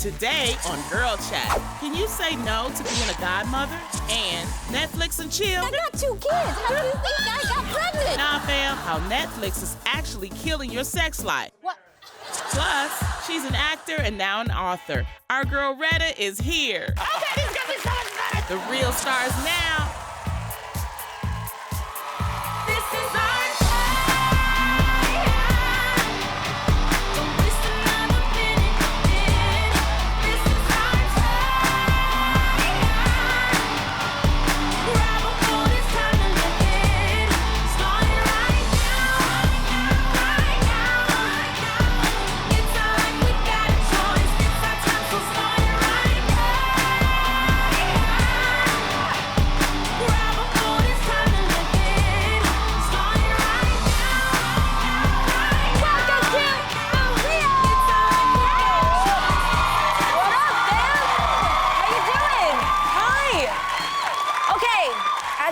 Today on Girl Chat, can you say no to being a godmother? And Netflix and chill? I got 2 kids. How do you think I got pregnant? Nah, fam, how Netflix is actually killing your sex life. What? Plus, she's an actor and now an author. Our girl Retta is here. Okay, this is gonna be so exciting. The real stars now. This is our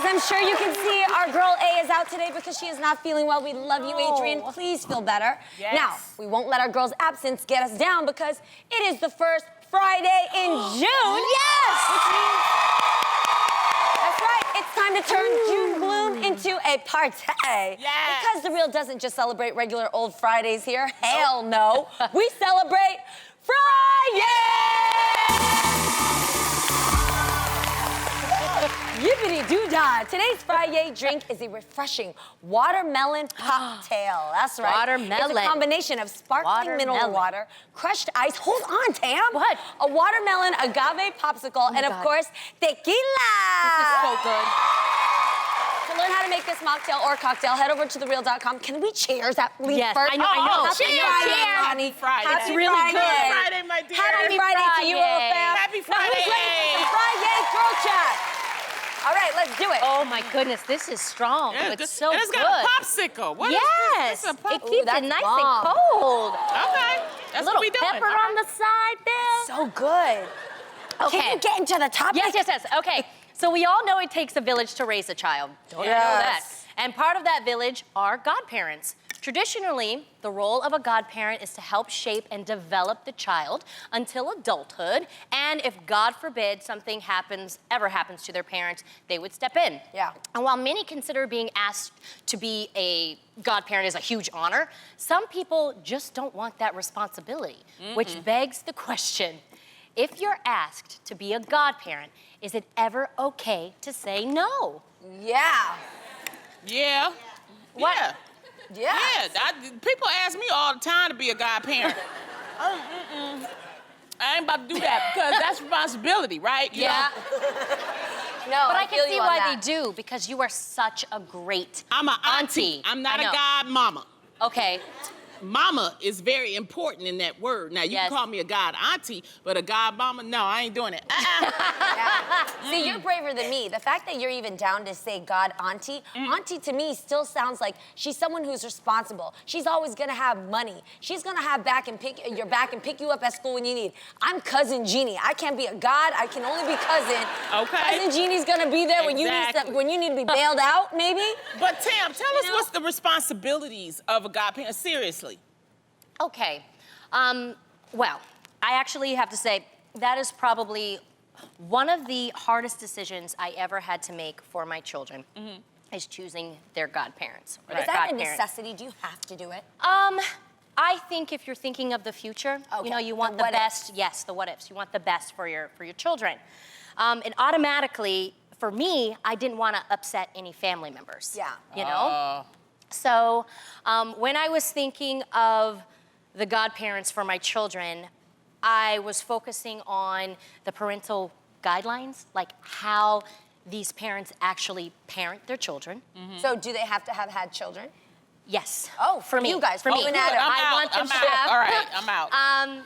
I'm sure you can see our girl A is out today because she is not feeling well. We love you, Adrian. Please feel better. Yes. Now, we won't let our girl's absence get us down because it is the first Friday in June. Yes! Which means, that's right, it's time to turn June gloom into a party. Yes. Because The Real doesn't just celebrate regular old Fridays here. Hell no. We celebrate Friday! Yippity-doo-dah. Today's Friday drink is a refreshing watermelon cocktail. That's right. Watermelon. It's a combination of sparkling mineral water, crushed ice. Hold on, Tam. What? A watermelon agave popsicle, and of course, tequila. This is so good. To learn how to make this mocktail or cocktail, head over to thereal.com. Can we cheers at least Yes, first? I know. Happy Cheers. Friday, honey. Friday. Happy That's really Friday. good. Happy Friday, my dear. Happy Friday to you, old fam. Happy Now, Friday. who's ready for some Friday Girl Chat? All right, let's do it. Oh my goodness, this is strong. Yeah, It's so and good. it's got a popsicle. What is Yes, this? It's a pop- it keeps that's it nice bomb. and cold. Okay, that's A what little we doing. pepper on the side there. So good. Okay. Can you get into the topic? Yes. Okay, so we all know it takes a village to raise a child. Don't you know that? Yes. And part of that village are godparents. Traditionally, the role of a godparent is to help shape and develop the child until adulthood. And if, God forbid, something ever happens to their parents, they would step in. Yeah. And while many consider being asked to be a godparent is a huge honor, some people just don't want that responsibility, which begs the question, if you're asked to be a godparent, is it ever okay to say no? Yeah. Yeah. What? Yeah. Yeah. Yeah. People ask me all the time to be a godparent. I ain't about to do that because that's responsibility, right? You Yeah. No, But I feel can see you on why that. they do, because you are such a great I'm an auntie. I'm not I a know. godmama. Okay. Mama is very important in that word. Now, you Yes. can call me a god auntie, but a god mama, no, I ain't doing it. Yeah. See, you're braver than me. The fact that you're even down to say God auntie, auntie to me still sounds like she's someone who's responsible. She's always gonna have money. She's gonna have your back and pick you up at school when you need. I'm cousin Jeannie. I can't be a god. I can only be cousin. Okay. Cousin Jeannie's gonna be there when you need to be bailed out, maybe. But Tam, tell us know? what's the responsibilities of a godparent, seriously. Okay. Well, I actually have to say that is probably one of the hardest decisions I ever had to make for my children is choosing their godparents. Or Is their that a godparent. necessity? Do you have to do it? I think if you're thinking of the future, Okay, you know, you want the the what best. Yes, the what ifs. You want the best for your children, and automatically, for me, I didn't want to upset any family members. Yeah. You know. So when I was thinking of the godparents for my children, I was focusing on the parental guidelines, like how these parents actually parent their children. So do they have to have had children? Yes. Oh, for me. you guys, For me. Robin Adam. I want them to have. All right, I'm out.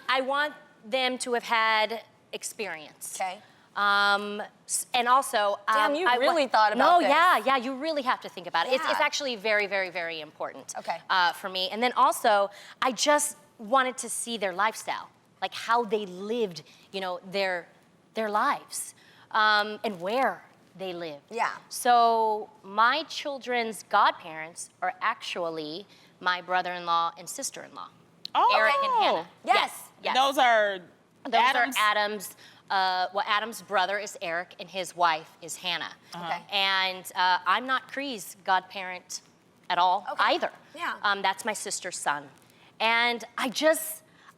I want them to have had experience. Okay. And also, Damn, you really thought about this. Yeah, you really have to think about it. It's Yeah. actually very, very, very important. Okay. For me. And then also, I just wanted to see their lifestyle, like how they lived, you know, their lives, and where they live. Yeah. So my children's godparents are actually my brother-in-law and sister-in-law. Oh. Eric and Hannah. Yes. Yes. Those are Those are Adam's. Well, Adam's brother is Eric, and his wife is Hannah. Okay. And I'm not Cree's godparent at all either. Yeah. That's my sister's son. And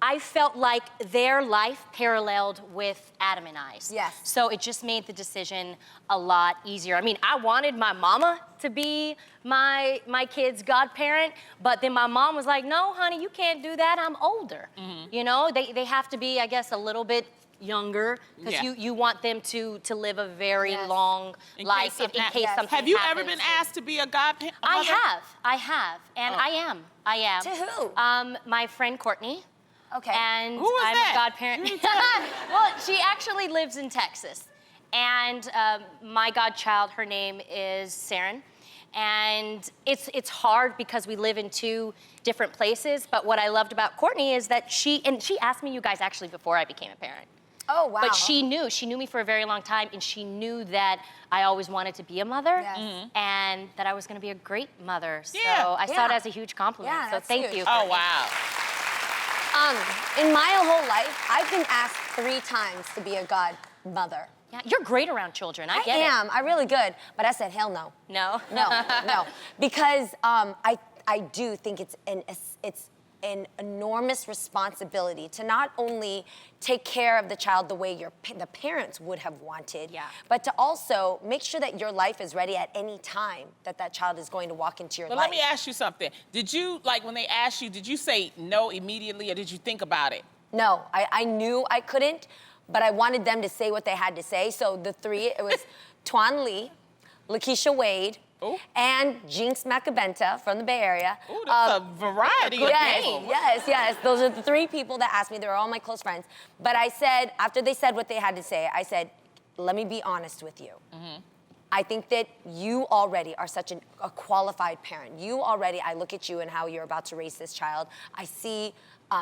I felt like their life paralleled with Adam and I's. Yes. So it just made the decision a lot easier. I mean, I wanted my mama to be my kid's godparent, but then my mom was like, no, honey, you can't do that, I'm older. You know, they have to be, I guess, a little bit younger, because you want them to live a very long life in case something Have you happens. ever been asked to be a godparent? I have, and I am. To who? My friend Courtney. Okay. And Who is I'm that? a godparent. Well, she actually lives in Texas. And my godchild, her name is Saren. And it's hard because we live in two different places. But what I loved about Courtney is that she asked me, you guys, actually before I became a parent. Oh, wow. But she knew me for a very long time, and she knew that I always wanted to be a mother, and that I was gonna be a great mother. So I saw it as a huge compliment, so thank you. Oh, wow. In my whole life, I've been asked 3 times to be a godmother. Yeah, you're great around children, I get it. I am, I'm really good, but I said, hell no. No? No. Because I do think it's an enormous responsibility to not only take care of the child the way the parents would have wanted, but to also make sure that your life is ready at any time that child is going to walk into your life. But let me ask you something. Did you, like, when they asked you, did you say no immediately, or did you think about it? No, I knew I couldn't, but I wanted them to say what they had to say. So the 3, it was Tuan Lee, Lakeisha Wade, and Jinx Macabenta from the Bay Area. Ooh, that's a variety of names. Yes. Those are the 3 people that asked me. They were all my close friends. But I said, after they said what they had to say, I said, let me be honest with you. I think that you already are such a qualified parent. I look at you and how you're about to raise this child. I see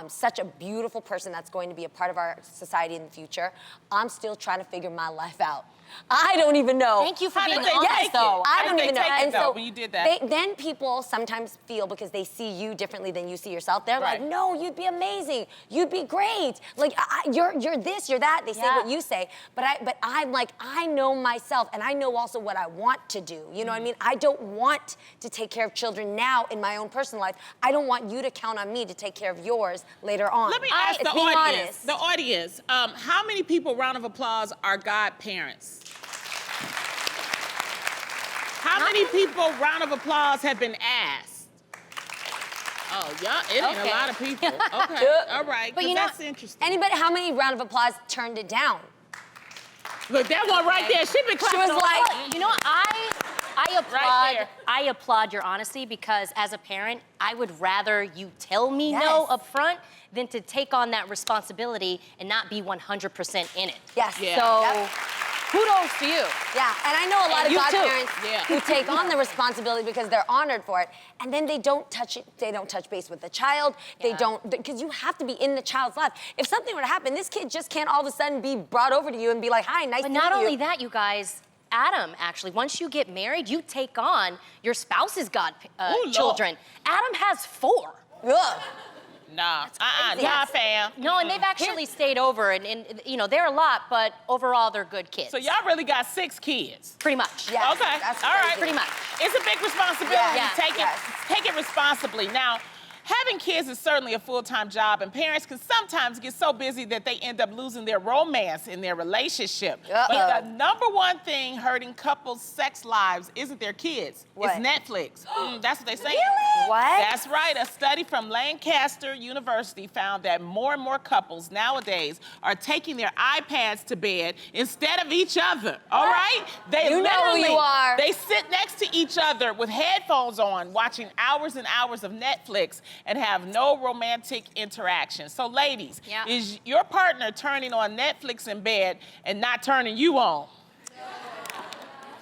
such a beautiful person that's going to be a part of our society in the future. I'm still trying to figure my life out. I don't even know. Thank you for being honest, yes, though. I don't even know. And so when you did that, then people sometimes feel, because they see you differently than you see yourself, they're like, no, you'd be amazing. You'd be great. Like, you're this, you're that. They say what you say. But I'm like, I know myself, and I know also what I want to do. You know what I mean? I don't want to take care of children now in my own personal life. I don't want you to count on me to take care of yours later on. let me ask the audience, how many people, round of applause, are godparents? How many people, round of applause, have been asked? Oh, it ain't a lot of people. Okay, all right, but that's interesting. Anybody, how many round of applause turned it down? Look, that one right there, she been clapping. She was like, you know, I applaud your honesty, because as a parent, I would rather you tell me no up front than to take on that responsibility and not be 100% in it. Yes. So, kudos to you. Yeah, and I know a lot of godparents who take on the responsibility because they're honored for it, and then they don't touch it. They don't touch base with the child. They don't, because you have to be in the child's life. If something were to happen, this kid just can't all of a sudden be brought over to you and be like, "Hi, nice to meet you." But not only that, you guys. Adam, actually, once you get married, you take on your spouse's children. Adam has 4. Ugh. Nah, nah, fam. No, and they've actually stayed over, and you know, they're a lot, but overall, they're good kids. So y'all really got 6 kids? Pretty much. Yes, okay, that's all right. Pretty much. It's a big responsibility. Take it responsibly. Now, having kids is certainly a full-time job, and parents can sometimes get so busy that they end up losing their romance in their relationship. But the number one thing hurting couples' sex lives isn't their kids. It's Netflix. That's what they say. Really? What? That's right. A study from Lancaster University found that more and more couples nowadays are taking their iPads to bed instead of each other. All right? They know who you are. They sit next to each other with headphones on, watching hours and hours of Netflix, and have no romantic interaction. So ladies, is your partner turning on Netflix in bed and not turning you on?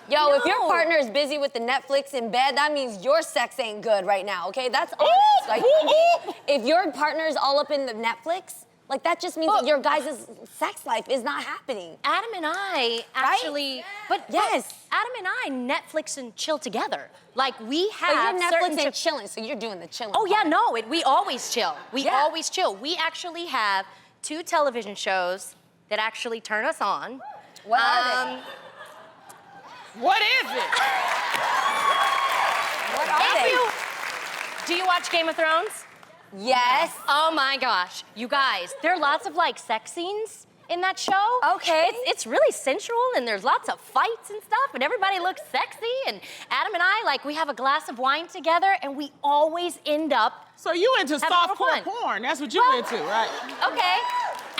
Yo, if your partner is busy with the Netflix in bed, that means your sex ain't good right now, okay? That's honest. Like, if your partner is all up in the Netflix, like, that just means that your guys' sex life is not happening. Adam and I actually, but Adam and I Netflix and chill together. Like, we have But you're Netflix and chilling, so you're doing the chilling. Oh, yeah, no, we always chill. We always chill. We actually have 2 television shows that actually turn us on. What are they? What is it? What are they? Do you watch Game of Thrones? Yes. Oh my gosh, you guys, there are lots of like sex scenes in that show. Okay. It's really sensual and there's lots of fights and stuff and everybody looks sexy and Adam and I, like, we have a glass of wine together and we always end up. So you into Having a little softcore fun. porn? That's what you into, right? Okay.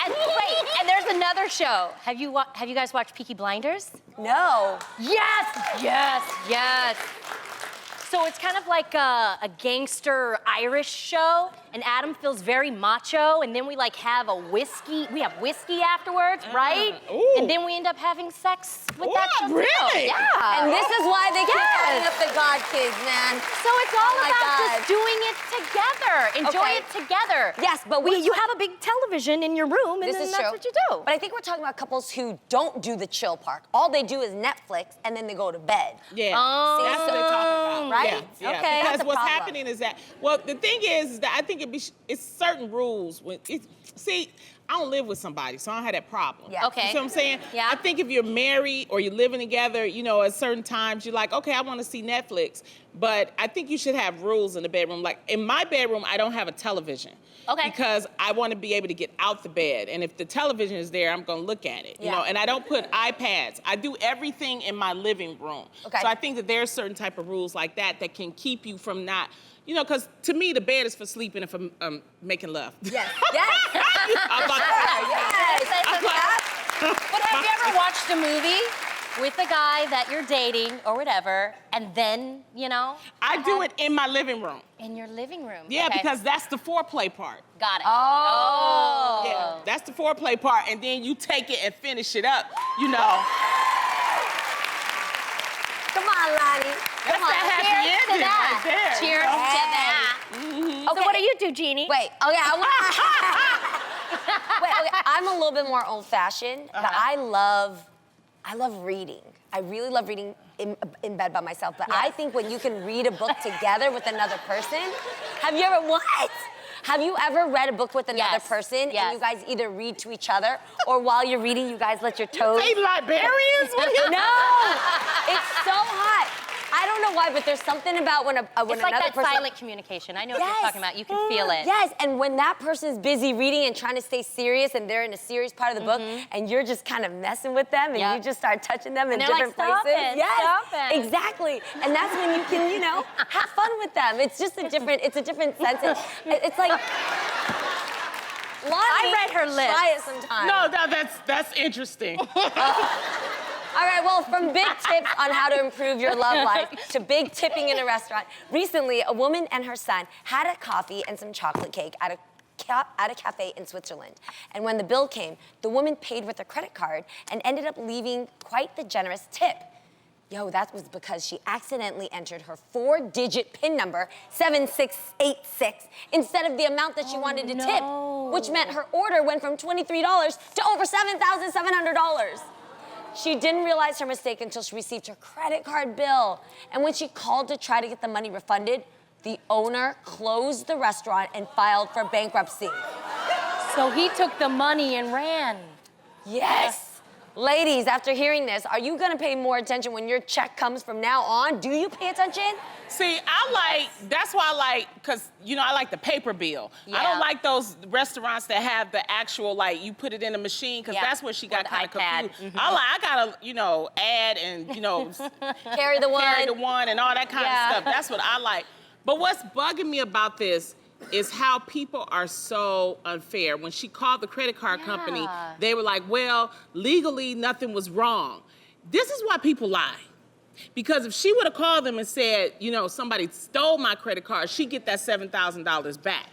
And wait, and there's another show. Have you guys watched Peaky Blinders? No. Yes. So it's kind of like a gangster Irish show, and Adam feels very macho, and then we like have whiskey afterwards, right? Ooh. And then we end up having sex with that show. Really? Yeah. And this is why they keep Yes. calling up the God kids, man. So it's all Oh my about God. just doing it together. Enjoy Okay. it together. Yes, but you have a big television in your room, and This then is that's true. what you do. But I think we're talking about couples who don't do the chill part. All they do is Netflix, and then they go to bed. Yeah, Oh. that's what they're talking about. Right? Yeah. Okay. Because That's a what's problem. happening is that, well, the thing is that I think it's certain rules. See, I don't live with somebody, so I don't have that problem. Yeah. Okay. You see what I'm saying? Yeah. I think if you're married or you're living together, you know, at certain times you're like, okay, I want to see Netflix, but I think you should have rules in the bedroom. Like in my bedroom, I don't have a television. Okay. Because I want to be able to get out the bed, and if the television is there, I'm going to look at it. You Yeah. know, and I don't put iPads. I do everything in my living room. Okay. So I think that there's certain type of rules like that can keep you from not, you know, because to me the bed is for sleeping and for making love. Yes. Yes. I'm about to say, Yes. I'm like- But have you ever watched a movie with a guy that you're dating or whatever, and then, you know? I do it in my living room. In your living room. Yeah, Okay. because that's the foreplay part. Got it. Oh. Yeah, that's the foreplay part, and then you take it and finish it up, you know. Come on, Lonnie. That's Come on. that happy Cheers to ending that. right there. Cheers you know? to that. So what do you do, Jeannie? Wait. Okay. Okay. I'm a little bit more old-fashioned, but I love reading. I really love reading in bed by myself. But I think when you can read a book together with another person, have you ever read a book with another Yes. person Yes. and you guys either read to each other or while you're reading, you guys let your toes? They librarians? What are you? No, it's so hot. I don't know why, but there's something about when It's another like that person. silent communication. I know what Yes. you're talking about. You can feel it. Yes, and when that person's busy reading and trying to stay serious and they're in a serious part of the book and you're just kind of messing with them and Yep. you just start touching them in And they're like, different "Stop places. it, Yes, stop it." exactly. And that's when you can, you know, have fun with them. It's just a different sense. It's like, Lonnie, I read her lips. Try it sometime. No, that's interesting. All right, well, from big tips on how to improve your love life to big tipping in a restaurant, recently a woman and her son had a coffee and some chocolate cake at a cafe in Switzerland. And when the bill came, the woman paid with a credit card and ended up leaving quite the generous tip. Yo, that was because she accidentally entered her 4-digit PIN number, 7686, instead of the amount that she wanted to tip, which meant her order went from $23 to over $7,700. She didn't realize her mistake until she received her credit card bill. And when she called to try to get the money refunded, the owner closed the restaurant and filed for bankruptcy. So he took the money and ran. Yes. Ladies, after hearing this, are you gonna pay more attention when your check comes from now on? Do you pay attention? See, that's why I like, because, you know, I like the paper bill. I Yeah. don't like those restaurants that have the actual, like, you put it in a machine, because Yeah. that's where she Or got the kind of iPad. confused. I gotta, you know, add and, you know, Carry the one. carry the one and all that kind Yeah. of stuff. That's what I like. But what's bugging me about this is how people are so unfair. When she called the credit card company, Yeah. they were like, well, legally nothing was wrong. This is why people lie. Because if she would have called them and said, you know, somebody stole my credit card, she'd get that $7,000 back.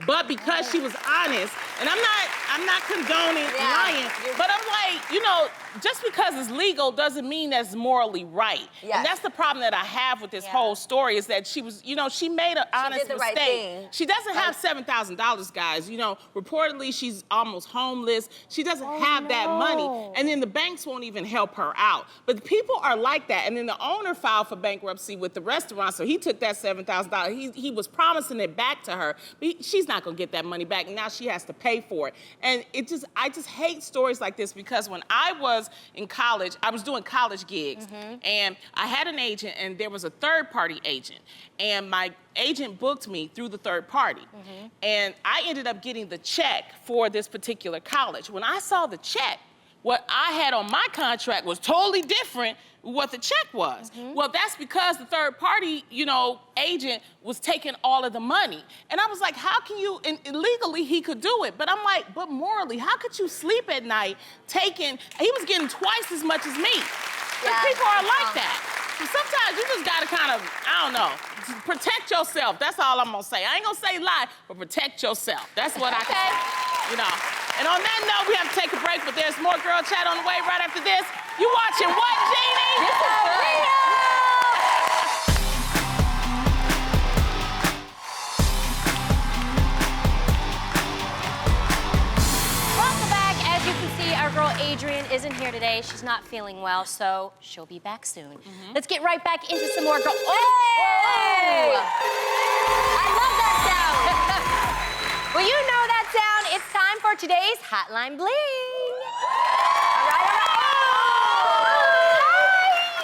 But because she was honest, and I'm not condoning lying, but I'm like, you know, just because it's legal doesn't mean that's morally right. Yes. And that's the problem that I have with this whole story is that she was, you know, she made an honest did the mistake. right thing. She doesn't have $7,000, guys. You know, reportedly she's almost homeless. She doesn't have that money. And then the banks won't even help her out. But people are like that. And then the owner filed for bankruptcy with the restaurant, so he took that $7,000. He was promising it back to her, but she's not gonna get that money back, and now she has to pay for it. And I just hate stories like this because when I was in college, I was doing college gigs, and I had an agent, and there was a third-party agent, and my agent booked me through the third party, and I ended up getting the check for this particular college. When I saw the check, what I had on my contract was totally different what the check was. Well, that's because the third party, you know, agent was taking all of the money. And I was like, how can you, and legally he could do it, but I'm like, but morally, how could you sleep at night he was getting twice as much as me. But people are like that. So sometimes you just gotta kind of, I don't know, protect yourself. That's all I'm gonna say. I ain't gonna say lie, but protect yourself. That's what I can say, you know. And on that note, we have to take a break, but there's more Girl Chat on the way right after this. You watching what, Jeannie? This is good. Welcome back. As you can see, our girl Adrienne isn't here today. She's not feeling well, so she'll be back soon. Let's get right back into some more girl. Hey! I love that sound. Well, you know that sound. It's time for today's Hotline Bling.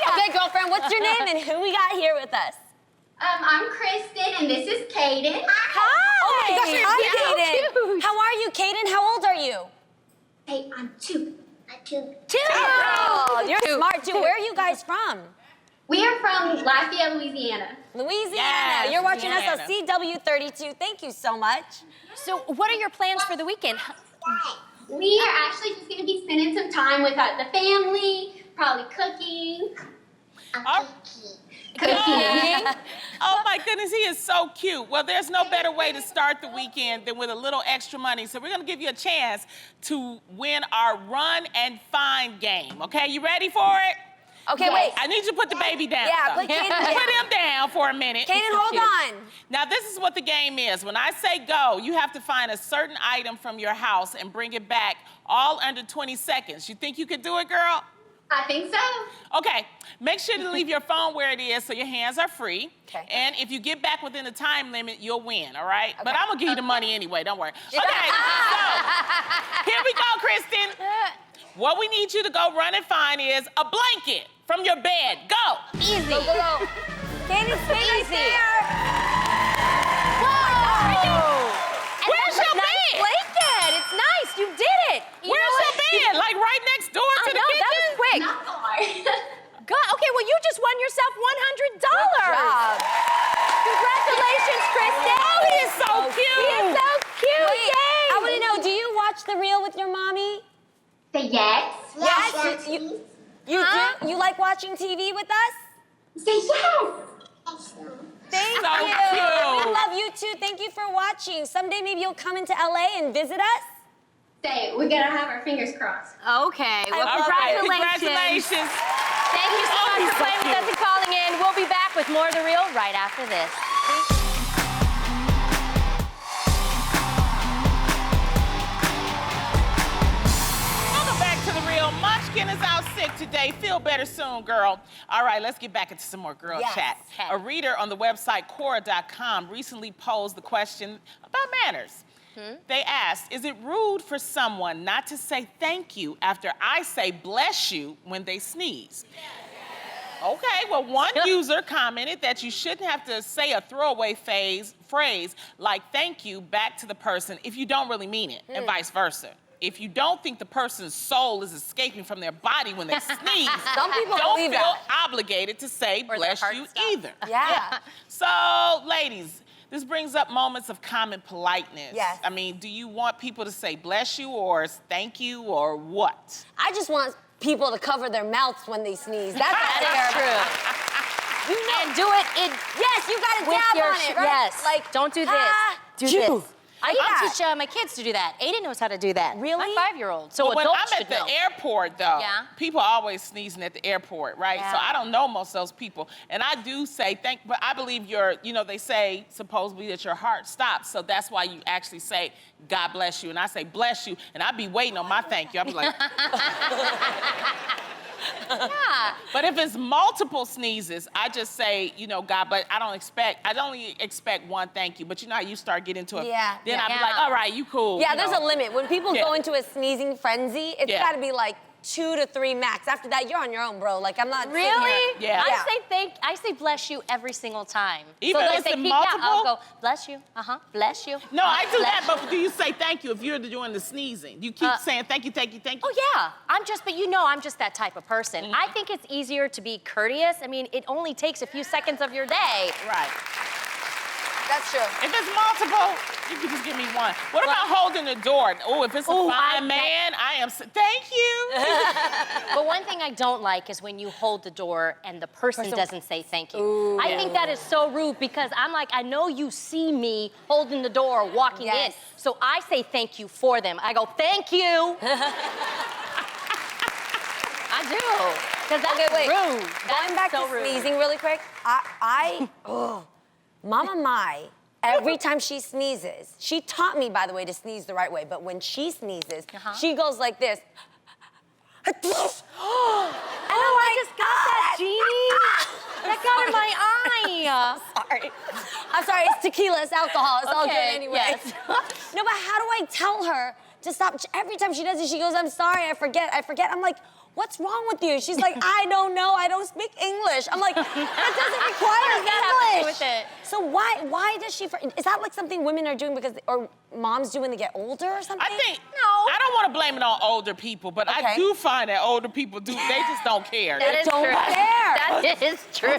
Okay, girlfriend, what's your name and who we got here with us? I'm Kristen, and this is Kaden. Hi! Oh my gosh, hi, so Kaden. cute. How are you, Kaden? How old are you? Hey, I'm two. Two. Oh, you're smart, too. Where are you guys from? We are from Lafayette, Louisiana. Louisiana. Yes, You're watching us on Louisiana. CW32. Thank you so much. So, what are your plans for the weekend? We are actually just going to be spending some time with the family, probably cooking. Cooking. Oh my goodness, he is so cute. Well, there's no better way to start the weekend than with a little extra money. So we're gonna give you a chance to win our Run and Find game. Okay, you ready for it? Okay, wait. I need you to put the baby down. Yeah, put Kaden down. Put him down for a minute. Kaden, hold on. Now, this is what the game is. When I say go, you have to find a certain item from your house and bring it back all under 20 seconds. You think you could do it, girl? I think so. Okay, make sure to leave your phone where it is so your hands are free. Okay. And if you get back within the time limit, you'll win, all right? But I'm gonna give you the money anyway, don't worry. Okay, so here we go, Kristen. What we need you to go run and find is a blanket from your bed. Go. Easy. Go, go, go. Kaden, stay right there. Whoa! Where's your nice bed? blanket. It's nice. You did it. Where's your bed? Like right next door to the no, kitchen? that was quick. Not far. God, okay, well, you just won yourself $100. Good job. Congratulations, Kristen. Oh, he is so cute. He is so cute. Wait, Yay. I want to know, do you watch The Real with your mommy? Say yes. Yes, you do? You like watching TV with us? Say yes. Thank So you. cute. We love you too. Thank you for watching. Someday maybe you'll come into LA and visit us. Say, we gotta have our fingers crossed. Okay, well, I love congratulations. Congratulations. Thank you so much for playing with us and calling in. We'll be back with more of The Real right after this. Welcome back to The Real. Munchkin is out sick today. Feel better soon, girl. All right, let's get back into some more girl Yes. chat. A reader on the website Quora.com recently posed the question about manners. They asked, is it rude for someone not to say thank you after I say bless you when they sneeze? Okay, well, one user commented that you shouldn't have to say a throwaway phrase like thank you back to the person if you don't really mean it, and vice versa. If you don't think the person's soul is escaping from their body when they sneeze, Some people don't believe feel that. obligated to say Or their bless heart you stops. either. Yeah. So, ladies, this brings up moments of common politeness. Yes. I mean, do you want people to say bless you or thank you or what? I just want people to cover their mouths when they sneeze. That's That's true. And do it in Yes, you got to with dab your on it, right? yes. Like, Don't do this. ah, Do chew. this. I even teach my kids to do that. Aiden knows how to do that. Really? My 5-year-old. So But when adults I'm should at know. the airport, though, Yeah. people are always sneezing at the airport, right? Yeah. So I don't know most of those people. And I do say but I believe they say supposedly that your heart stops. So that's why you actually say, God bless you. And I say, bless you. And I be waiting on my thank you. I'll be like, Yeah. but if it's multiple sneezes, I just say, God bless. I only expect one thank you. But you know how you start getting into it. Yeah. Then I'll be Yeah. like, all right, you cool. Yeah, you there's know. a limit. When people Yeah. go into a sneezing frenzy, it's Yeah. got to be like 2 to 3 max. After that, you're on your own, bro. Like, I'm not sitting Really? here. Yeah. I say bless you every single time. Even so if they it's say, in "Keep out," I'll multiple? go, bless you, bless you. No, I do that, bless but do you say thank you if you're doing the sneezing? You keep saying thank you, thank you, thank you. Oh yeah, I'm just that type of person. I think it's easier to be courteous. I mean, it only takes a few seconds of your day. Right. That's true. If it's multiple, you can just give me one. What about holding the door? Oh, if it's a fine man, thank you. But one thing I don't like is when you hold the door and the person doesn't say thank you. I think that is so rude because I'm like, I know you see me holding the door or walking in. So I say thank you for them. I go, thank you. I do. Because that's rude. Going back to sneezing really quick, Mama Mai, every time she sneezes, she taught me, by the way, to sneeze the right way, but when she sneezes, she goes like this. And I just got that, Jeannie. That got in my eye. Sorry. I'm sorry, it's tequila, it's alcohol, it's all good Okay, anyway. yes. No, but how do I tell her to stop? Every time she does it, she goes, I'm sorry, I forget. I'm like, what's wrong with you? She's like, I don't know, I don't speak English. I'm like, that doesn't require English. With it? So why does she, is that like something women are doing or moms do when they get older or something? I don't want to blame it on older people, but I do find that older people they just don't care. That is don't true. care. That is true.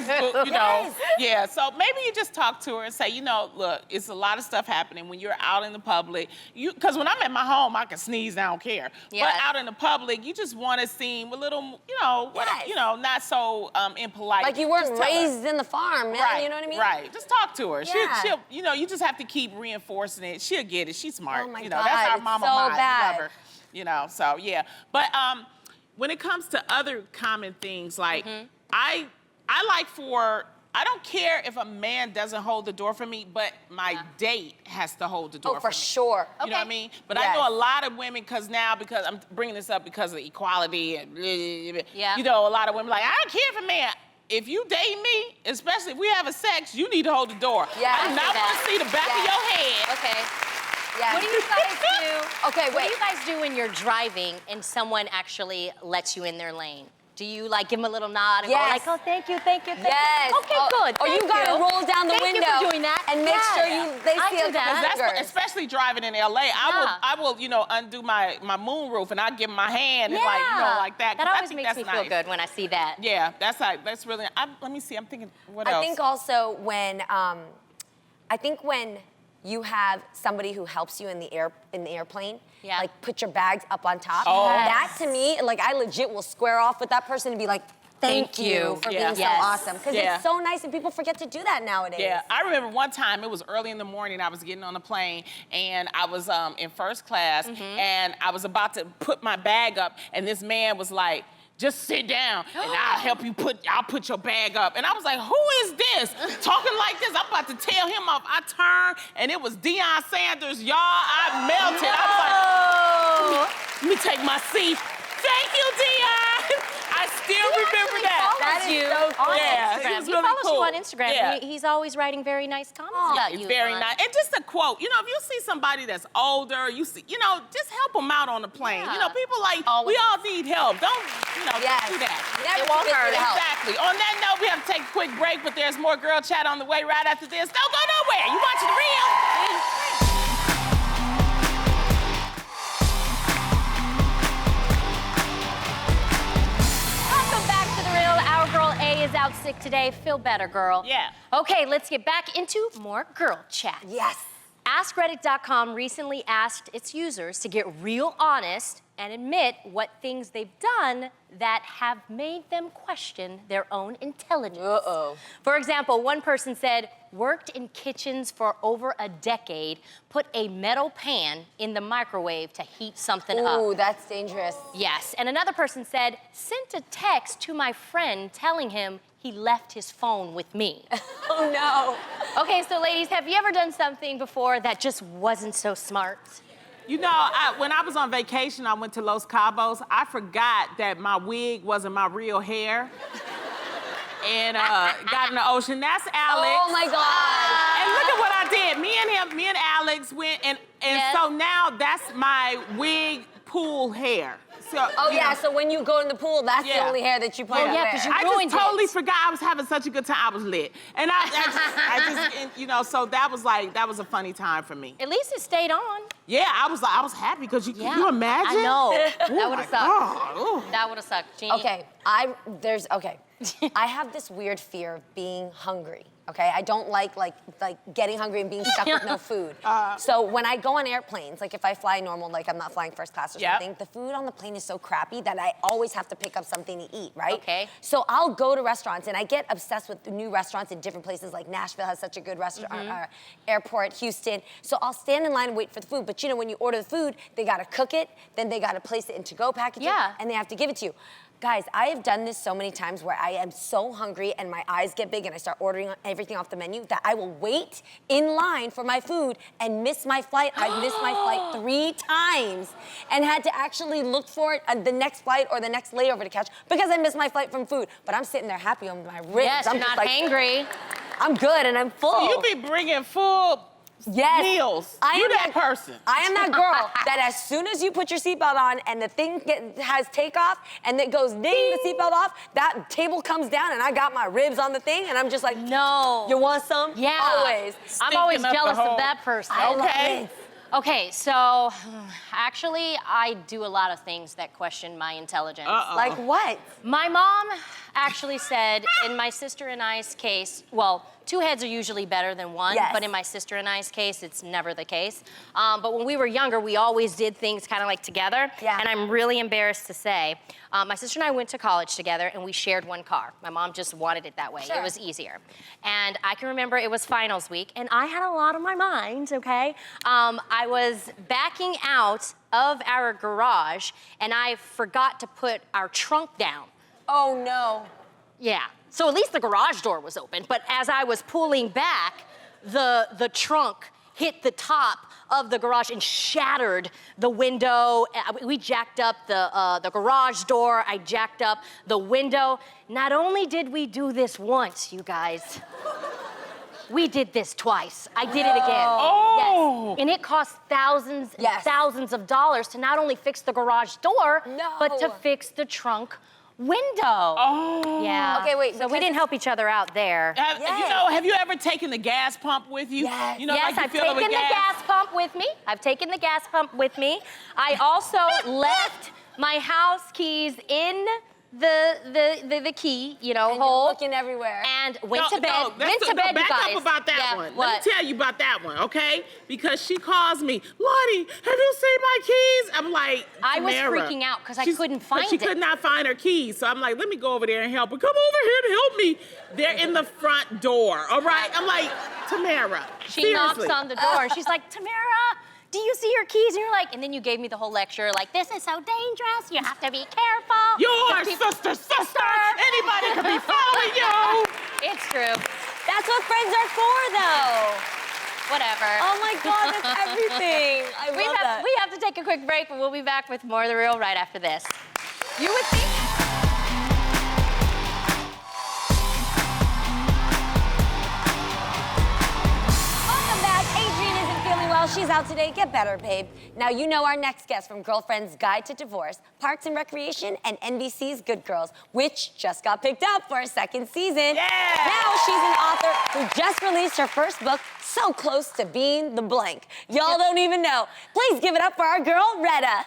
Yeah, so maybe you just talk to her and say, look, it's a lot of stuff happening when you're out in the public. Because when I'm at my home, I can sneeze, I don't care. Yeah. But out in the public, you just want to seem a little, not so impolite. Like you weren't Just tell her. raised in the farm, man, Right, you know what I mean? right. Just talk to her. Yeah. She'll, you just have to keep reinforcing it. She'll get it. She's smart. Oh my That's God, our it's mama so mind. We bad. love her. So yeah. But when it comes to other common things, like I don't care if a man doesn't hold the door for me, but my date has to hold the door for me. Sure. You know what I mean? But I know a lot of women, because I'm bringing this up because of equality and a lot of women like, I don't care if a man. If you date me, especially if we have a sex, you need to hold the door. Yeah, I do not want to see the back of your head. Okay. Yeah. What do you guys do? Okay, What wait. do you guys do when you're driving and someone actually lets you in their lane? Do you like give them a little nod and go like, oh, thank you, thank you, thank Yes. you? Okay, good. Or you gotta roll down the window Thank you for doing that. and make sure they I see do a that. couple That's fingers. especially driving in LA. I will, undo my moonroof and I give him my hand and like that. That 'cause I always think makes that's me nice. feel good when I see that. Yeah, that's really. Let me see. I'm thinking. What else? I think also when you have somebody who helps you in the airplane, like put your bags up on top. Oh. That to me, like I legit will square off with that person and be like, thank you for being so awesome. Because it's so nice and people forget to do that nowadays. Yeah, I remember one time, it was early in the morning, I was getting on a plane and I was in first class and I was about to put my bag up and this man was like, just sit down and I'll put your bag up. And I was like, who is this? Talking like this, I'm about to tail him off. I turned and it was Deion Sanders, y'all. I melted. I was like, let me take my seat. Thank you, Deion. I still remember that. That is so cool. Yeah, Instagram. he's He really follows cool. you on Instagram. Yeah. He's always writing very nice comments about It's you. very nice. And just a quote, if you see somebody that's older, just help them out on the plane. Yeah. People we all need help. Don't do that. Never won't hurt. Exactly. On that note, we have to take a quick break, but there's more girl chat on the way right after this. Don't go nowhere. You watching The Real? Welcome back to The Real. Our girl A is out sick today. Feel better, girl. Yeah. Okay, let's get back into more girl chat. Yes. AskReddit.com recently asked its users to get real honest and admit what things they've done that have made them question their own intelligence. Uh-oh. For example, one person said, worked in kitchens for over a decade, put a metal pan in the microwave to heat something up. Ooh, that's dangerous. Yes, and another person said, sent a text to my friend telling him he left his phone with me. Oh, no. Okay, so ladies, have you ever done something before that just wasn't so smart? You know, when I was on vacation, I went to Los Cabos. I forgot that my wig wasn't my real hair. And got in the ocean. That's Alex. Oh, my God. And look at what I did. Me and Alex went, and Yes. so now that's my wig pool hair. So, Oh, you yeah, know, so when you go in the pool, that's the Yeah. only hair that you plan Oh, to yeah, wear. 'cause you I ruined just totally it. forgot I was having such a good time. I was lit. And I just, and, you know, so that was a funny time for me. At least it stayed on. Yeah, I was happy because Yeah. can you imagine? I know. That Oh would my have sucked. God. Ooh. That would have sucked, Jeannie. Okay, I have this weird fear of being hungry. Okay, I don't like getting hungry and being stuck with no food. So when I go on airplanes, like if I fly normal, like I'm not flying first class or Yep. something, the food on the plane is so crappy that I always have to pick up something to eat, right? Okay. So I'll go to restaurants and I get obsessed with the new restaurants in different places. Like Nashville has such a good restaurant, airport, Houston. So I'll stand in line and wait for the food. But you know, when you order the food, they gotta cook it, then they gotta place it in to-go packaging, Yeah. and they have to give it to you. Guys, I have done this so many times where I am so hungry and my eyes get big and I start ordering everything off the menu that I will wait in line for my food and miss my flight. I missed my flight 3 times and had to actually look for it the next flight or the next layover to catch because I missed my flight from food. But I'm sitting there happy on my ribs. Yes, I'm you're just not like, hangry. I'm good and I'm full. You be bringing full Yes. meals. I You am that person. I am that girl that as soon as you put your seatbelt on and the thing has takeoff and it goes ding, the seatbelt off, that table comes down and I got my ribs on the thing and I'm just like, No. you want some? Yeah. Always. I'm always Stinking up the jealous whole- of that person. I love Okay. it. Okay, so actually, I do a lot of things that question my intelligence. Uh-oh. Like what? My mom actually said, in my sister and I's case, well, 2 heads are usually better than one, Yes. but in my sister and I's case, it's never the case. But when we were younger, we always did things kind of like together. Yeah. And I'm really embarrassed to say, my sister and I went to college together and we shared one car. My mom just wanted it that way. Sure. It was easier. And I can remember it was finals week and I had a lot on my mind, okay? I was backing out of our garage and I forgot to put our trunk down. Oh no. Yeah. So at least the garage door was open, but as I was pulling back, the trunk hit the top of the garage and shattered the window. We jacked up the garage door. I jacked up the window. Not only did we do this once, you guys, we did this twice. I did it again. Oh. Yes. And it cost thousands and Yes. thousands of dollars to not only fix the garage door, No. but to fix the trunk window. Oh. Yeah. Okay, wait, So we because didn't help each other out there. Yes. Have you ever taken the gas pump with you? Yes. You know, Yes, like you I've fill it with taken the gas pump with me. I've taken the gas pump with me. I also left my house keys in the key, you know, And you're hole. looking everywhere. And went to bed. Went to bed, you back guys. up about that Yeah, one. What? Let me tell you about that one, okay? Because she calls me, Lottie, have you seen my keys? I'm like, I was Tamara. freaking out because I She's- couldn't but find she it. could not find her keys. So I'm like, let me go over there and help her. Come over here and help me. They're in the front door, all right? I'm like, Tamara, She knocks seriously. on the door and she's like, Tamara, do you see your keys? And you're like, and then you gave me the whole lecture, like, this is so dangerous. You have to be careful. Your These people- sister. Anybody could be following you. It's true. That's what friends are for, though. Whatever. Oh my God, that's everything. I love that. We have to take a quick break, but we'll be back with more of The Real right after this. You with me? Welcome back. Adrienne isn't feeling well. She's out today. Get better, babe. Now, you know our next guest from Girlfriend's Guide to Divorce, Parks and Recreation, and NBC's Good Girls, which just got picked up for a 2nd season. Yeah. Now she's an author who just released her first book, so close to being the blank. Y'all don't even know. Please give it up for our girl, Retta.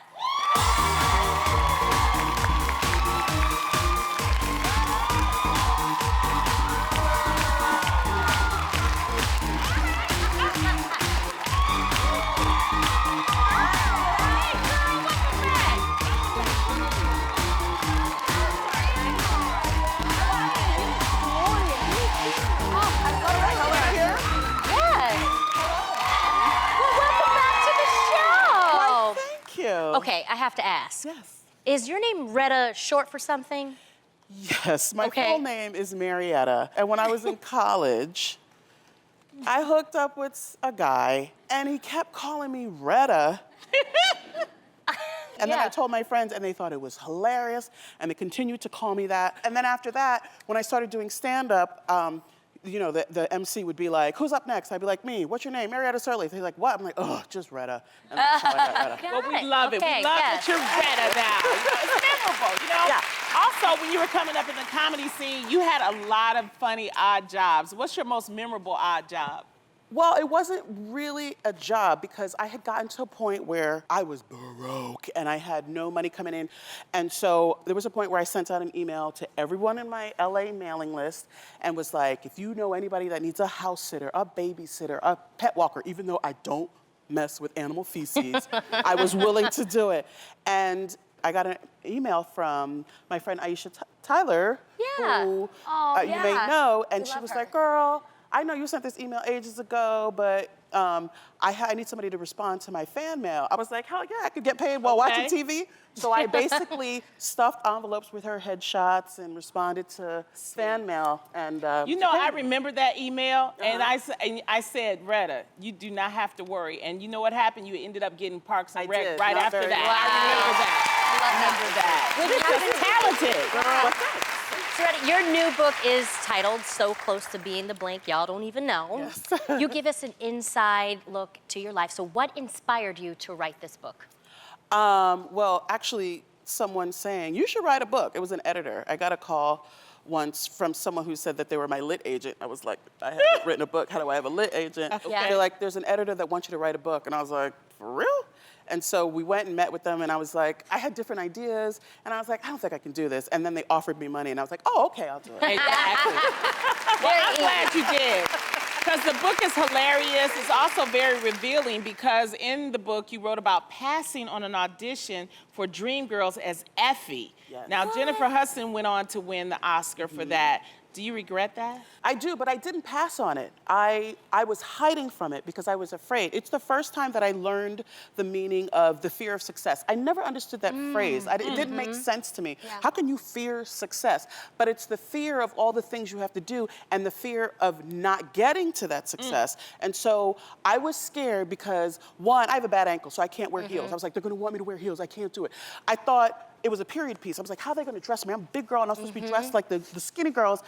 have to ask. Yes. Is your name Retta short for something? Yes, my full name is Marietta. And when I was in college, I hooked up with a guy, and he kept calling me Retta. And then I told my friends, and they thought it was hilarious, and they continued to call me that. And then after that, when I started doing stand-up, you know, the MC would be like, who's up next? I'd be like, me. What's your name? Marietta Sirleaf. He's like, what? I'm like, oh, just Retta. And that's how I got Retta. Well, we love it. We love that you're Retta now. It's memorable, you know? Yeah. Also, when you were coming up in the comedy scene, you had a lot of funny odd jobs. What's your most memorable odd job? Well, it wasn't really a job because I had gotten to a point where I was broke and I had no money coming in. And so there was a point where I sent out an email to everyone in my LA mailing list and was like, if you know anybody that needs a house sitter, a babysitter, a pet walker, even though I don't mess with animal feces, I was willing to do it. And I got an email from my friend Aisha Tyler, who you may know, and she was like, girl, I know you sent this email ages ago, but I need somebody to respond to my fan mail. I was like, hell yeah, I could get paid while watching TV. So I basically stuffed envelopes with her headshots and responded to fan mail. And you know, I remember that email, and I said, Retta, you do not have to worry. And you know what happened? You ended up getting Parks and Rec right after that. I remember that. I remember that. This is talented. So, Retta, your new book is titled So Close to Being the Blank Y'all Don't Even Know. Yes. You give us an inside look to your life. So what inspired you to write this book? Well, actually, someone saying, you should write a book. It was an editor. I got a call once from someone who said that they were my lit agent. I was like, I haven't written a book. How do I have a lit agent? They're like, there's an editor that wants you to write a book. And I was like, for real? And so we went and met with them, and I was like, I had different ideas, and I was like, I don't think I can do this. And then they offered me money, and I was like, oh, okay, I'll do it. Exactly. Well, I'm glad you did. Because the book is hilarious. It's also very revealing because in the book you wrote about passing on an audition for Dreamgirls as Effie. Yes. Now, Jennifer Hudson went on to win the Oscar for that. Do you regret that? I do, but I didn't pass on it. I was hiding from it because I was afraid. It's the first time that I learned the meaning of the fear of success. I never understood that phrase. It didn't make sense to me. Yeah. How can you fear success? But it's the fear of all the things you have to do and the fear of not getting to that success. And so I was scared because, one, I have a bad ankle, so I can't wear heels. I was like, they're gonna want me to wear heels. I can't do it. I thought it was a period piece. I was like, how are they gonna dress me? I'm a big girl and I'm supposed to be dressed like the skinny girls.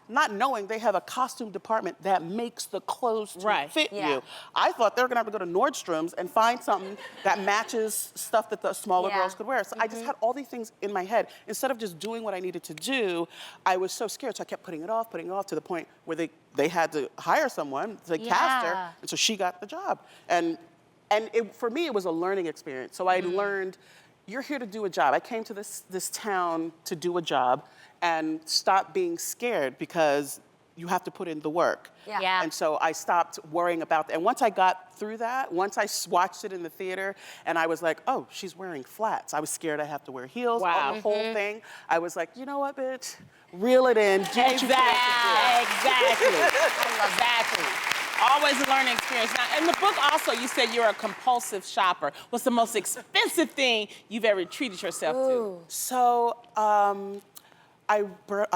Not knowing they have a costume department that makes the clothes to fit you. I thought they were gonna have to go to Nordstrom's and find something that matches stuff that the smaller girls could wear. So I just had all these things in my head. Instead of just doing what I needed to do, I was so scared. So I kept putting it off to the point where they had to hire someone to cast her. And so she got the job. And for me, it was a learning experience. So I learned, you're here to do a job. I came to this town to do a job and stop being scared because you have to put in the work. And so I stopped worrying about that. And once I got through that, once I watched it in the theater and I was like, oh, she's wearing flats. I was scared I have to wear heels, the whole thing. I was like, you know what, bitch? Reel it in. Do what you can. Exactly. Always a learning experience. Now, in the book also, you said you're a compulsive shopper. What's the most expensive thing you've ever treated yourself to? So, I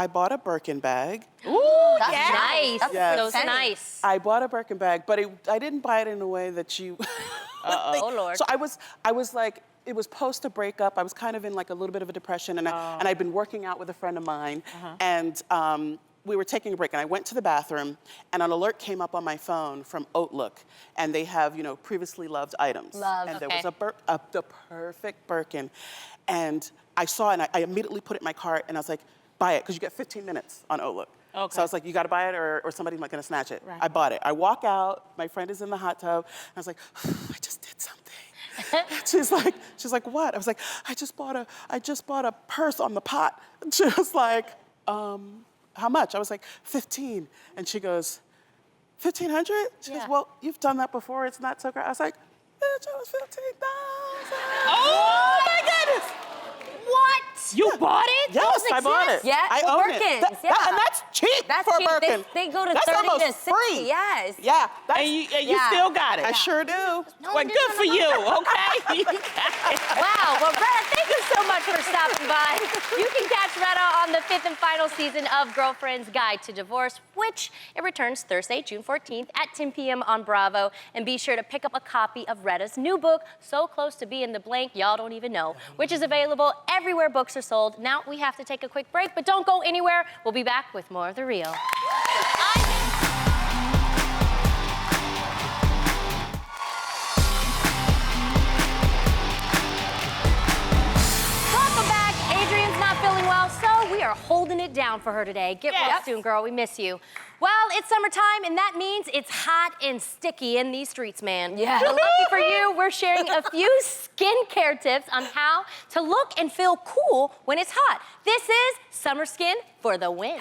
bought a Birkin bag. Ooh, that's nice. That's nice. I bought a Birkin bag, but I didn't buy it in a way that you... Oh, Lord. So I was like, it was post a breakup. I was kind of in like a little bit of a depression, and I'd been working out with a friend of mine, and we were taking a break, and I went to the bathroom, and an alert came up on my phone from Outlook, and they have, previously loved items. And there was the perfect Birkin, and I saw it, and I immediately put it in my cart, and I was like, buy it, because you get 15 minutes on Outlook. So I was like, you gotta buy it or somebody's not gonna snatch it. I bought it. I walk out, my friend is in the hot tub, and I was like, I just did something. she's like, what? I was like, I just bought a purse on the pot. And she was like, how much? I was like, 15. And she goes, 1,500? She goes, well, you've done that before, it's not so great. I was like, bitch, it was 15,000. Oh my goodness! What? You bought it? Yes, I bought it. Yeah, I well, own it. Birkins, yeah. And that's cheap That's for cheap. a Birkin. They go to that's 30 almost to 60, free. yes. Yeah. And you still got it. I sure do. Well, good for you, okay? You got it. Wow, well, Retta, thank you so much for stopping by. You can catch Retta on the 5th and final season of Girlfriend's Guide to Divorce, which it returns Thursday, June 14th at 10 p.m. on Bravo. And be sure to pick up a copy of Retta's new book, So Close to Being the Blank Y'all Don't Even Know, which is available everywhere books are sold. Now we have to take a quick break, but don't go anywhere. We'll be back with more of The Real. Welcome back. Adrian's not feeling well, so we are holding it down for her today. Get well soon, girl. We miss you. Well, it's summertime, and that means it's hot and sticky in these streets, man. Yeah. But lucky for you, we're sharing a few skincare tips on how to look and feel cool when it's hot. This is Summer Skin for the win.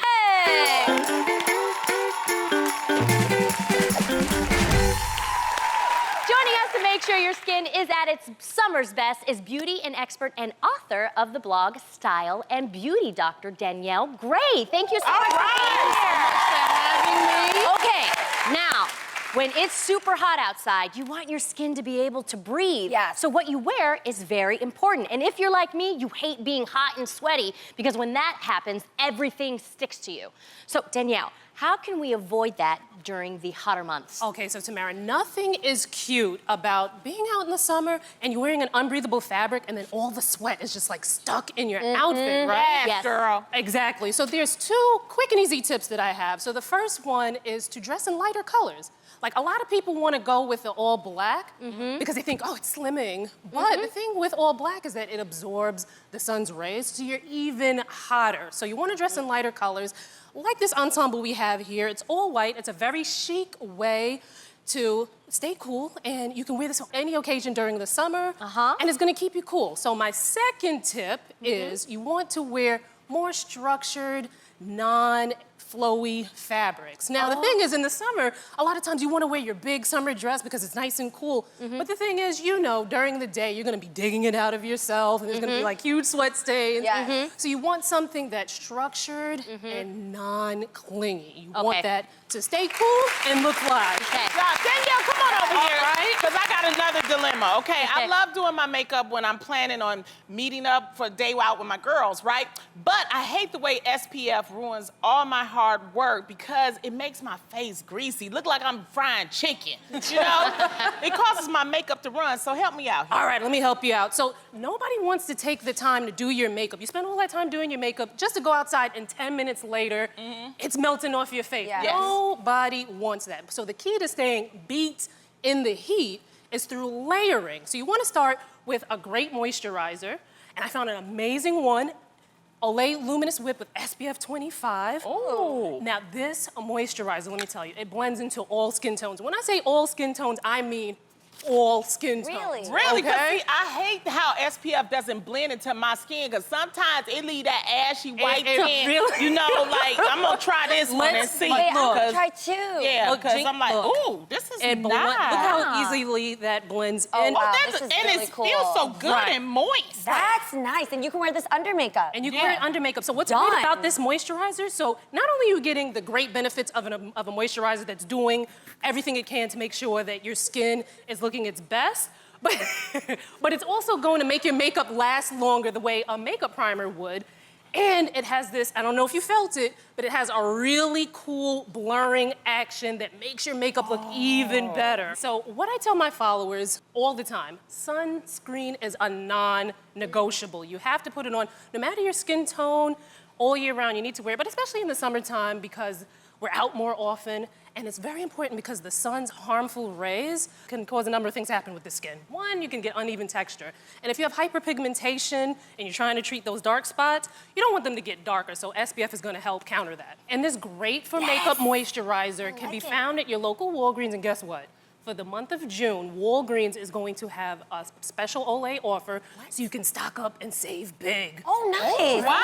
Joining us to make sure your skin is at its summer's best is beauty and expert and author of the blog Style and Beauty, Dr. Danielle Gray. Thank you so much for being here. Okay, now, when it's super hot outside, you want your skin to be able to breathe. Yes. So what you wear is very important. And if you're like me, you hate being hot and sweaty because when that happens, everything sticks to you. So Danielle, how can we avoid that during the hotter months? Okay, so Tamara, nothing is cute about being out in the summer and you're wearing an unbreathable fabric and then all the sweat is just like stuck in your outfit, right? Yes, girl. Exactly. So there's 2 quick and easy tips that I have. So the first one is to dress in lighter colors. Like a lot of people want to go with the all black because they think, oh, it's slimming. But the thing with all black is that it absorbs the sun's rays, so you're even hotter. So you want to dress in lighter colors. Like this ensemble we have here, it's all white. It's a very chic way to stay cool, and you can wear this on any occasion during the summer, and it's gonna keep you cool. So my second tip is you want to wear more structured, non-flowy fabrics. Now, the thing is, in the summer, a lot of times you wanna wear your big summer dress because it's nice and cool, but the thing is, you know, during the day, you're gonna be digging it out of yourself, and there's gonna be like huge sweat stains. Yes. So you want something that's structured and non-clingy. You want that to stay cool and look fly. Okay. Now, Danielle, come on over here. All right. Because I got another dilemma, okay? I love doing my makeup when I'm planning on meeting up for a day out with my girls, right? But I hate the way SPF ruins all my hard work because it makes my face greasy. Look like I'm frying chicken, you know? It causes my makeup to run, so help me out here. All right, let me help you out. So nobody wants to take the time to do your makeup. You spend all that time doing your makeup just to go outside and 10 minutes later, it's melting off your face. Yes. Nobody wants that. So the key to staying beat in the heat is through layering. So you want to start with a great moisturizer, and I found an amazing one, Olay Luminous Whip with SPF 25. Oh. Now this moisturizer, let me tell you, it blends into all skin tones. When I say all skin tones, I mean all skin tones. Really? Really? Because Okay. I hate how SPF doesn't blend into my skin because sometimes it leave that ashy white it tint. really- You know, like, I'm going to try this one and Let's- see. Wait, I Look. want to try too. Yeah, Look, because I'm like, look. ooh, this is It nice. Look how easily that blends in. wow. That's- this is and really it cool. feels so good Right. and moist. That's nice, and you can wear this under makeup. And you can wear it under makeup. So what's great Done. about this moisturizer, so not only are you getting the great benefits of a moisturizer that's doing everything it can to make sure that your skin is looking its best, but it's also going to make your makeup last longer the way a makeup primer would. And it has this, I don't know if you felt it, but it has a really cool blurring action that makes your makeup look even better. So what I tell my followers all the time, sunscreen is a non-negotiable. You have to put it on no matter your skin tone, all year round you need to wear it, but especially in the summertime because we're out more often. And it's very important because the sun's harmful rays can cause a number of things to happen with the skin. One, you can get uneven texture. And if you have hyperpigmentation and you're trying to treat those dark spots, you don't want them to get darker, so SPF is gonna help counter that. And this great for makeup moisturizer can be found at your local Walgreens, and guess what? For the month of June, Walgreens is going to have a special Olay offer so you can stock up and save big. Oh, nice. Wow.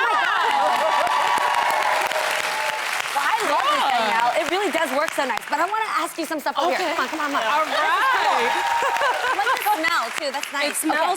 Well, I love this, Danielle. It really does work so nice. But I want to ask you some stuff over here. Come on. All right. I like the smell, too. That's nice.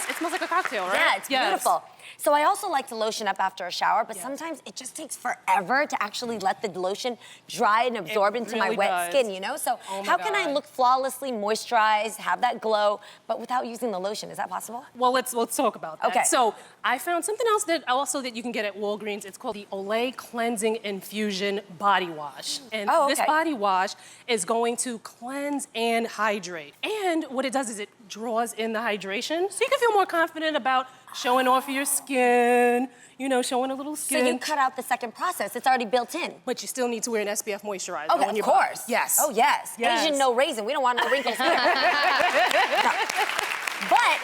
It smells like a cocktail, right? Yeah, it's beautiful. So I also like to lotion up after a shower, but sometimes it just takes forever to actually let the lotion dry and absorb into my really wet does. skin, you know? So how can I look flawlessly moisturized, have that glow, but without using the lotion? Is that possible? Well, let's talk about that. Okay. So I found something else that you can get at Walgreens. It's called the Olay Cleansing Infusion Body Wash. And this body wash is going to cleanse and hydrate. And what it does is it draws in the hydration, so you can feel more confident about showing off your skin, you know, showing a little skin. So you cut out the second process. It's already built in. But you still need to wear an SPF moisturizer Okay, on your of course. body. Yes. Oh, yes. Asian, no raisin. We don't want no wrinkles here. No. But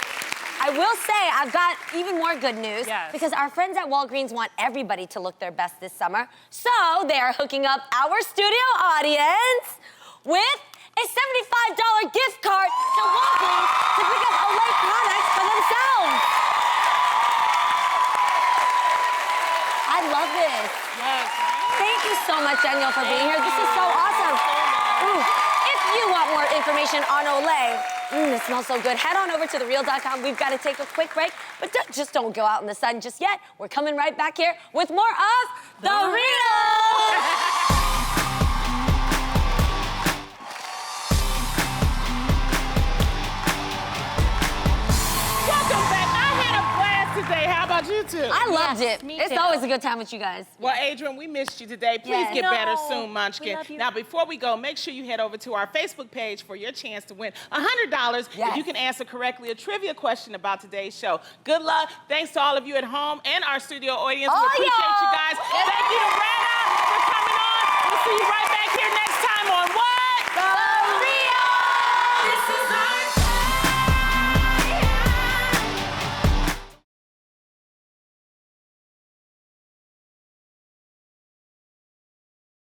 I will say I've got even more good news because our friends at Walgreens want everybody to look their best this summer. So they are hooking up our studio audience with a $75 gift card to Walgreens to pick up Olay products for themselves. I love this. Thank you so much, Danielle, for being here. This is so awesome. Ooh. If you want more information on Olay, it smells so good, head on over to thereal.com. We've got to take a quick break, but just don't go out in the sun just yet. We're coming right back here with more of The Real. Today. How about you two? I loved it. me It's too. always a good time with you guys. Well, Adrian, we missed you today. Please get better soon, Munchkin. Now, before we go, make sure you head over to our Facebook page for your chance to win $100 if you can answer correctly a trivia question about today's show. Good luck. Thanks to all of you at home and our studio audience. We appreciate you guys. Thank you to Retta for coming on. We'll see you right back here next time on What?